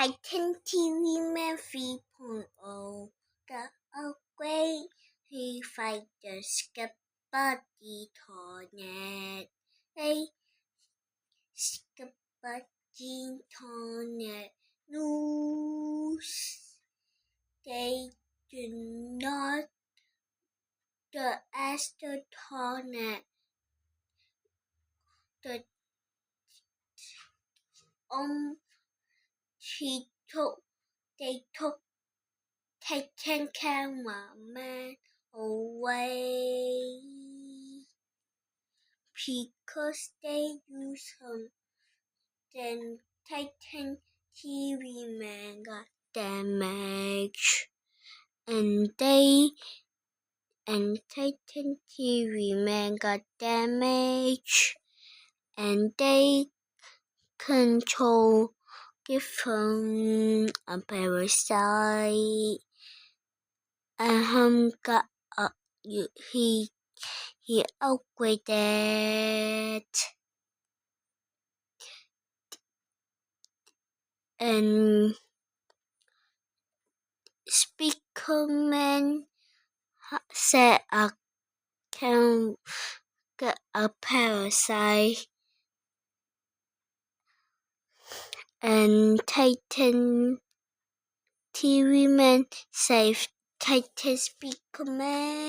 Titan TV Man 3.0 got upgrade. He fight the Skibidi Tornado. Hey, Skibidi Tornado news. They do not the Astro Tornado. The they took Titan cameraman away because they use him. Then Titan TV Man got damaged, and Titan TV Man got damaged, and they give him a parasite, and got he upgraded, and Speakerman said I can get a parasite, and Titan TV Man saved Titan Speakerman.